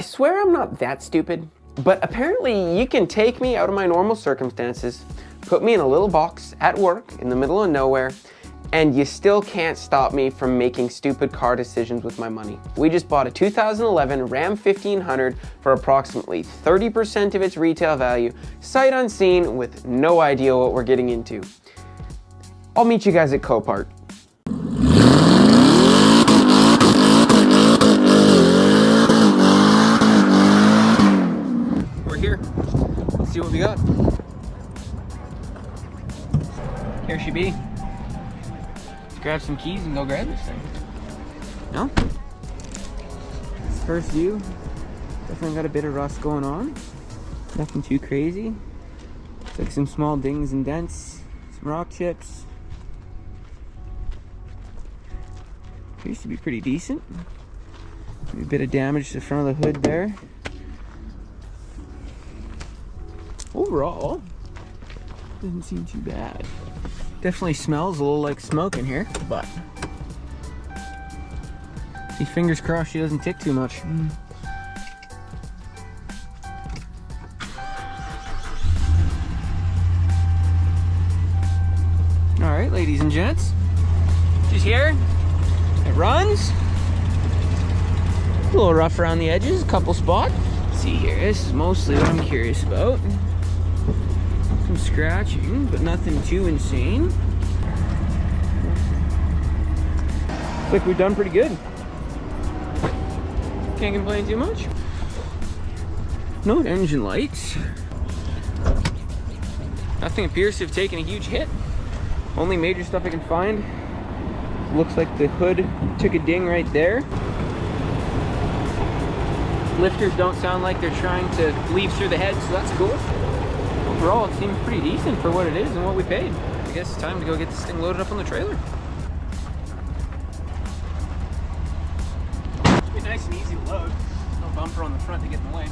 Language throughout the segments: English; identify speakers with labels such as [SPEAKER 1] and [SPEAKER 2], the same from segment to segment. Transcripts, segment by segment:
[SPEAKER 1] I swear I'm not that stupid, but apparently you can take me out of my normal circumstances, put me in a little box at work in the middle of nowhere, and you still can't stop me from making stupid car decisions with my money. We just bought a 2011 Ram 1500 for approximately 30% of its retail value, sight unseen, with no idea what we're getting into. I'll meet you guys at Copart. We're here. Let's see what we got. Here she be. Grab some keys and go grab this thing. No? First view, definitely got a bit of rust going on. Nothing too crazy. Looks like some small dings and dents, some rock chips. Appears to be pretty decent. Maybe a bit of damage to the front of the hood there. Overall, doesn't seem too bad. Definitely smells a little like smoke in here, but see, fingers crossed she doesn't tick too much. All right, ladies and gents, she's here. It runs. A little rough around the edges, a couple spots. Let's see here, this is mostly what I'm curious about. Some scratching, but nothing too insane. Looks like we've done pretty good. Can't complain too much. No engine lights. Nothing appears to have taken a huge hit. Only major stuff I can find. Looks like the hood took a ding right there. Lifters don't sound like they're trying to leave through the head, so that's cool. Overall, it seems pretty decent for what it is and what we paid. I guess it's time to go get this thing loaded up on the trailer. It'll be nice and easy to load. No bumper on the front to get in the way.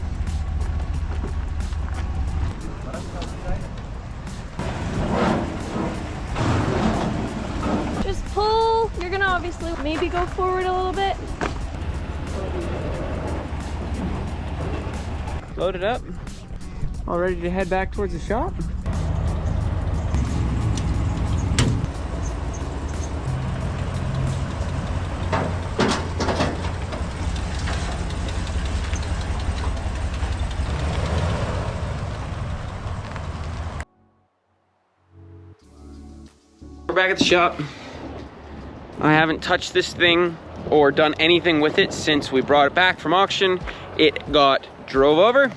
[SPEAKER 2] Just pull. You're gonna obviously maybe go forward a little bit.
[SPEAKER 1] Load it up. All ready to head back towards the shop. We're back at the shop. I haven't touched this thing or done anything with it since we brought it back from auction. It got drove over,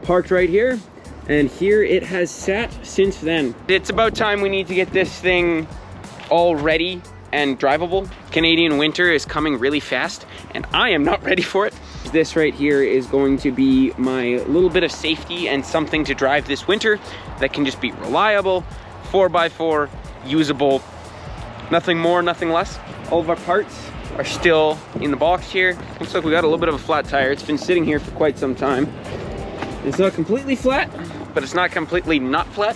[SPEAKER 1] parked right here, and here it has sat since then. It's about time we need to get this thing all ready and drivable. Canadian winter is coming really fast and I am not ready for it. This right here is going to be my little bit of safety and something to drive this winter that can just be reliable, 4x4, usable, nothing more, nothing less. All of our parts are still in the box here. Looks like we got a little bit of a flat tire. It's been sitting here for quite some time. It's not completely flat, but it's not completely not flat.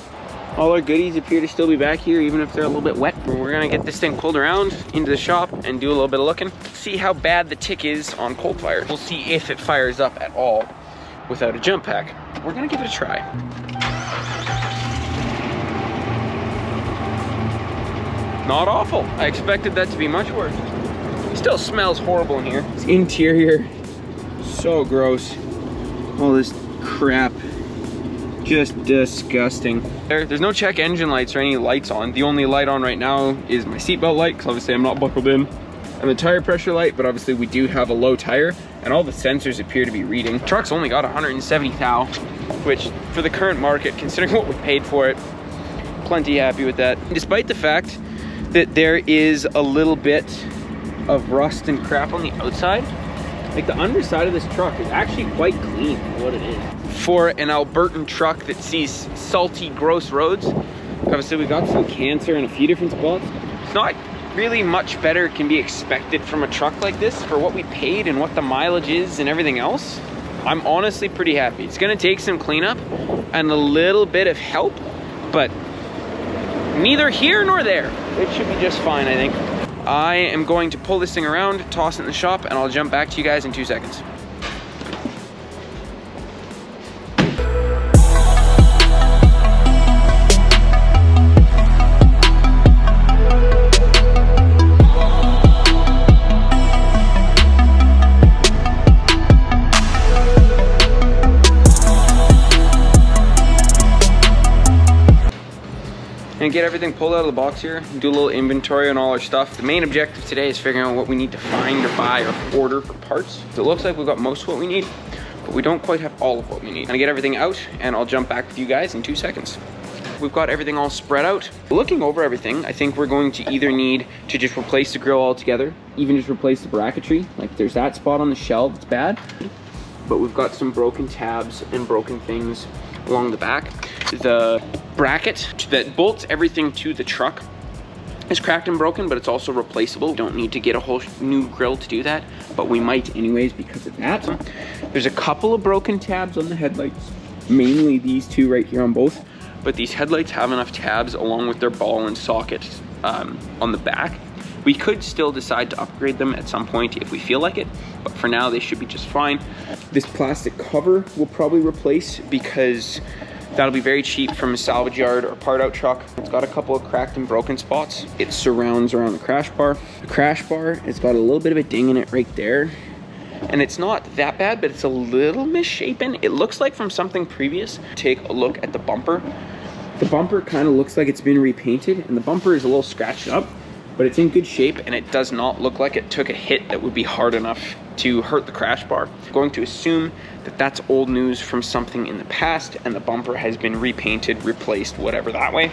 [SPEAKER 1] All our goodies appear to still be back here, even if they're a little bit wet. We're gonna get this thing pulled around into the shop and do a little bit of looking. See how bad the tick is on cold fire. We'll see if it fires up at all without a jump pack. We're gonna give it a try. Not awful. I expected that to be much worse. It still smells horrible in here. This interior, so gross. All this crap, just disgusting. There's no check engine lights or any lights on. The only light on right now is my seatbelt light, because obviously I'm not buckled in, and the tire pressure light, but obviously we do have a low tire, and all the sensors appear to be reading. Truck's only got 170 thou, which for the current market, considering what we paid for it, plenty happy with that. Despite the fact that there is a little bit of rust and crap on the outside, like the underside of this truck is actually quite clean for what it is. For an Albertan truck that sees salty, gross roads, obviously we got some cancer in a few different spots. It's not really much better can be expected from a truck like this for what we paid and what the mileage is and everything else. I'm honestly pretty happy. It's gonna take some cleanup and a little bit of help, but neither here nor there. It should be just fine, I think. I am going to pull this thing around, toss it in the shop, and I'll jump back to you guys in 2 seconds. gonna get everything pulled out of the box here, do a little inventory on all our stuff. The main objective today is figuring out what we need to find or buy or order for parts. So it looks like we've got most of what we need, but we don't quite have all of what we need. I'm gonna get everything out and I'll jump back with you guys in 2 seconds. We've got everything all spread out. Looking over everything, I think we're going to either need to just replace the grill altogether, even just replace the bracketry. Like there's that spot on the shell that's bad, but we've got some broken tabs and broken things along the back. The bracket that bolts everything to the truck is cracked and broken, but it's also replaceable. We don't need to get a whole new grill to do that, but we might anyways because of that. There's a couple of broken tabs on the headlights, mainly these two right here on both. But these headlights have enough tabs along with their ball and socket on the back. We could still decide to upgrade them at some point if we feel like it, but for now they should be just fine. This plastic cover we'll probably replace because that'll be very cheap from a salvage yard or part out truck. It's got a couple of cracked and broken spots. It surrounds around the crash bar. The crash bar has got a little bit of a ding in it right there. And it's not that bad, but it's a little misshapen. It looks like from something previous. Take a look at the bumper. The bumper kind of looks like it's been repainted, and the bumper is a little scratched up, but it's in good shape, and it does not look like it took a hit that would be hard enough to hurt the crash bar. I'm going to assume that that's old news from something in the past, and the bumper has been repainted, replaced, whatever that way.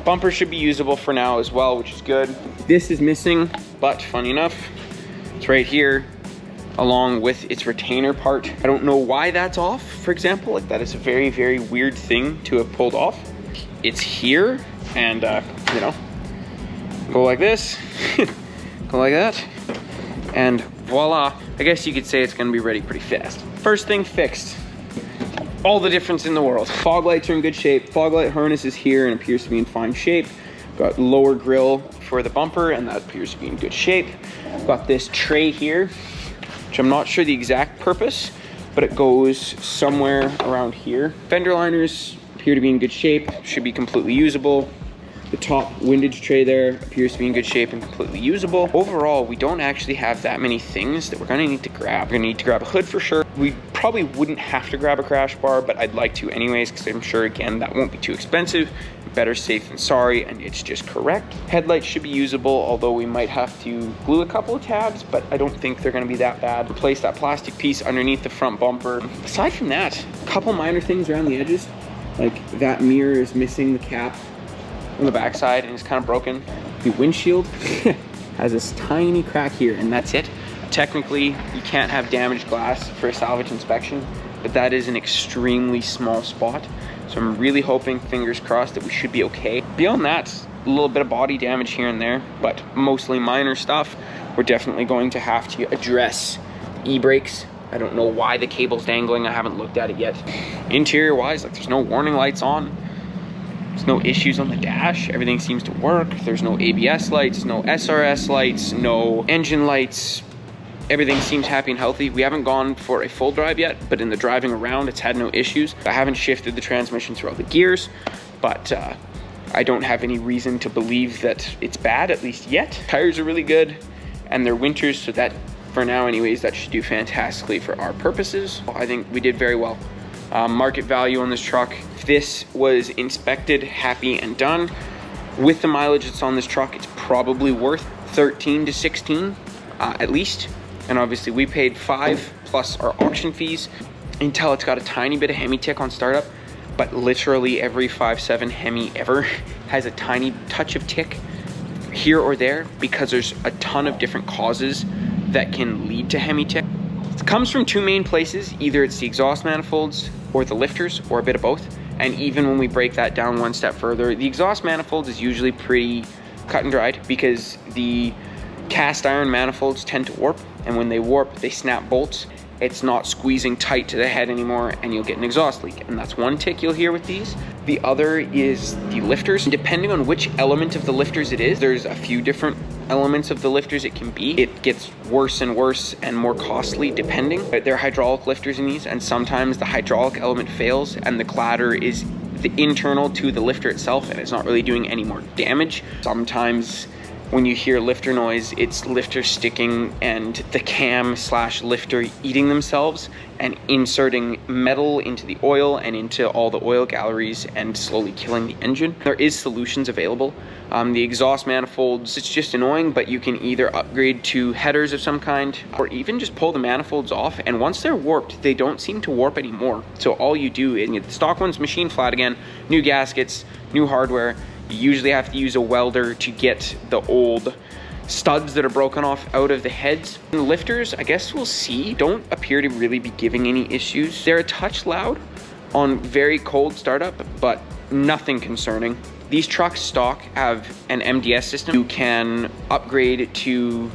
[SPEAKER 1] Bumper should be usable for now as well, which is good. This is missing, but funny enough, it's right here, along with its retainer part. I don't know why that's off, for example. Like that is a very, very weird thing to have pulled off. It's here, and you know, go like this, go like that, and voila. I guess you could say it's gonna be ready pretty fast. First thing fixed. All the difference in the world. Fog lights are in good shape. Fog light harness is here and appears to be in fine shape. Got lower grill for the bumper, and that appears to be in good shape. Got this tray here, which I'm not sure the exact purpose, but it goes somewhere around here. Fender liners appear to be in good shape, should be completely usable. The top windage tray there appears to be in good shape and completely usable. Overall, we don't actually have that many things that we're gonna need to grab. We're gonna need to grab a hood for sure. We probably wouldn't have to grab a crash bar, but I'd like to anyways, because I'm sure, again, that won't be too expensive. Better safe than sorry, and it's just correct. Headlights should be usable, although we might have to glue a couple of tabs, but I don't think they're gonna be that bad. Replace that plastic piece underneath the front bumper. Aside from that, a couple minor things around the edges, like that mirror is missing the cap on the backside and it's kind of broken. The windshield has this tiny crack here, and that's it. Technically, you can't have damaged glass for a salvage inspection, but that is an extremely small spot. So I'm really hoping, fingers crossed, that we should be okay. Beyond that, a little bit of body damage here and there, but mostly minor stuff. We're definitely going to have to address e-brakes. I don't know why the cable's dangling. I haven't looked at it yet. Interior wise, like there's no warning lights on. There's no issues on the dash. Everything seems to work. There's no ABS lights, no SRS lights, no engine lights. Everything seems happy and healthy. We haven't gone for a full drive yet, but in the driving around, it's had no issues. I haven't shifted the transmission throughout the gears, but I don't have any reason to believe that it's bad, at least yet. Tires are really good, and they're winters, so that, for now anyways, that should do fantastically for our purposes. I think we did very well. Market value on this truck, if this was inspected, happy, and done, with the mileage that's on this truck, it's probably worth 13 to 16 at least. And obviously we paid 5 plus our auction fees. Until it's got a tiny bit of Hemi tick on startup, but literally every 5.7 Hemi ever has a tiny touch of tick here or there, because there's a ton of different causes that can lead to Hemi tick. It comes from two main places. Either it's the exhaust manifolds or the lifters, or a bit of both. And even when we break that down one step further, the exhaust manifold is usually pretty cut and dried, because the cast iron manifolds tend to warp, and when they warp, they snap bolts. It's not squeezing tight to the head anymore, and you'll get an exhaust leak. And that's one tick you'll hear with these. The other is the lifters. Depending on which element of the lifters it is, there's a few different elements of the lifters it can be. It gets worse and worse and more costly depending. There are hydraulic lifters in these, and sometimes the hydraulic element fails and the cladder is the internal to the lifter itself, and it's not really doing any more damage. Sometimes when you hear lifter noise, it's lifter sticking and the cam / lifter eating themselves and inserting metal into the oil and into all the oil galleries and slowly killing the engine. There is solutions available. The exhaust manifolds, it's just annoying, but you can either upgrade to headers of some kind or even just pull the manifolds off, and once they're warped, they don't seem to warp anymore. So all you do is get the stock ones machine flat again, new gaskets, new hardware. You usually have to use a welder to get the old studs that are broken off out of the heads. And the lifters, I guess we'll see, don't appear to really be giving any issues. They're a touch loud on very cold startup, but nothing concerning. These trucks stock have an MDS system. You can upgrade to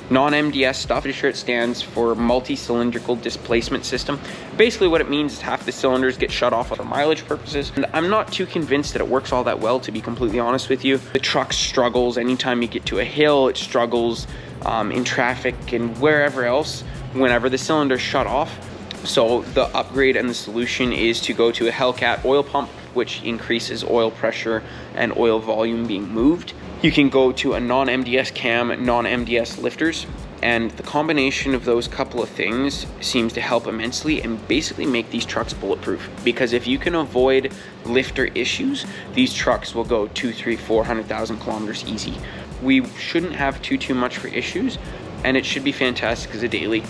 [SPEAKER 1] non-MDS stuff. Pretty sure it stands for multi-cylindrical displacement system. Basically what it means is half the cylinders get shut off for mileage purposes. And I'm not too convinced that it works all that well, to be completely honest with you. The truck struggles anytime you get to a hill. It struggles in traffic and wherever else whenever the cylinders shut off. So the upgrade and the solution is to go to a Hellcat oil pump, which increases oil pressure and oil volume being moved. You can go to a non-MDS cam, non-MDS lifters, and the combination of those couple of things seems to help immensely and basically make these trucks bulletproof. Because if you can avoid lifter issues, these trucks will go 200,000, 300,000, 400,000 kilometers easy. We shouldn't have too much for issues, and it should be fantastic as a daily.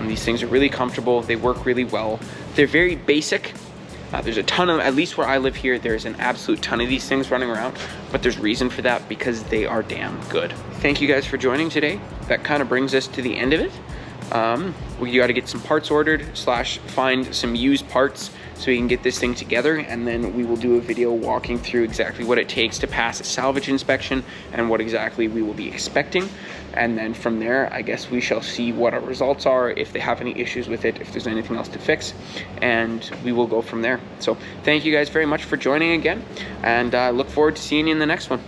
[SPEAKER 1] These things are really comfortable, they work really well. They're very basic. There's a ton of, at least where I live here, there's an absolute ton of these things running around, but there's reason for that because they are damn good. Thank you guys for joining today. That kind of brings us to the end of it. We got to get some parts ordered / find some used parts so we can get this thing together, and then we will do a video walking through exactly what it takes to pass a salvage inspection and what exactly we will be expecting. And then from there, I guess we shall see what our results are, if they have any issues with it, if there's anything else to fix, and we will go from there. So thank you guys very much for joining again, and I look forward to seeing you in the next one.